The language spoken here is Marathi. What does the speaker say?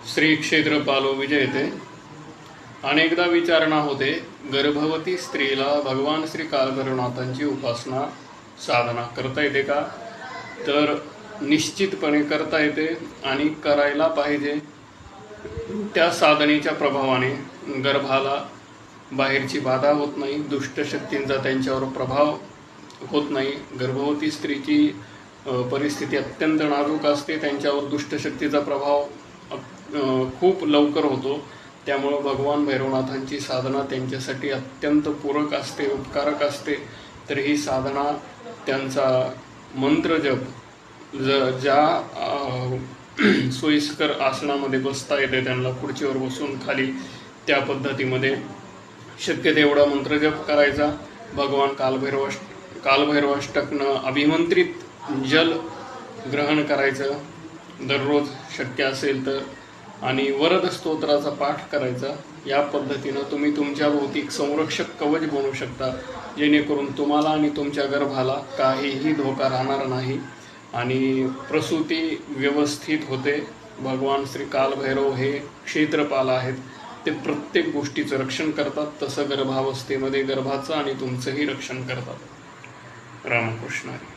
श्री क्षेत्रपालो विजयते। अनेकदा विचारणा होते, गर्भवती स्त्रीला भगवान श्री कालभैरवनाथांची उपासना साधना करता येते का? तर निश्चितपणे करता येते आणि करायला पाहिजे। त्या साधनेच्या प्रभावाने गर्भाला बाहेरची बाधा होत नाही, दुष्ट शक्तींचा त्यांच्यावर प्रभाव होत नाही। गर्भवती स्त्रीची परिस्थिती अत्यंत नाजूक असते, त्यांच्यावर दुष्ट शक्तीचा प्रभाव खूप लवकर होतो। त्यामुळे भगवान भैरवनाथांची साधना त्यांच्यासाठी अत्यंत पूरक असते, उपकारक असते। तर ही साधना त्यांचा मंत्र जप ज्या सोयीस्कर आसनामध्ये बसता येते त्यांना, खुर्चीवर बसून खाली, त्या पद्धतीमध्ये शक्य तेवढा मंत्र जप करायचा। भगवान कालभैरवाष्टकनं अभिमंत्रित जल ग्रहण करायचं दररोज शक्य असेल तर, आणि वरद स्तोत्राचा पाठ करायचा। या पद्धतीनं तुम्ही तुमच्या भौतिक संरक्षक कवच बनवू शकता, जेणेकरून तुम्हाला आणि तुमच्या गर्भाला काहीही धोका राहणार नाही आणि प्रसूती व्यवस्थित होते। भगवान श्री कालभैरव हे क्षेत्रपाल आहेत, ते प्रत्येक गोष्टीचं रक्षण करतात। तसं गर्भावस्थेमध्ये गर्भाचं आणि तुमचंही रक्षण करतात। रामकृष्ण हरी।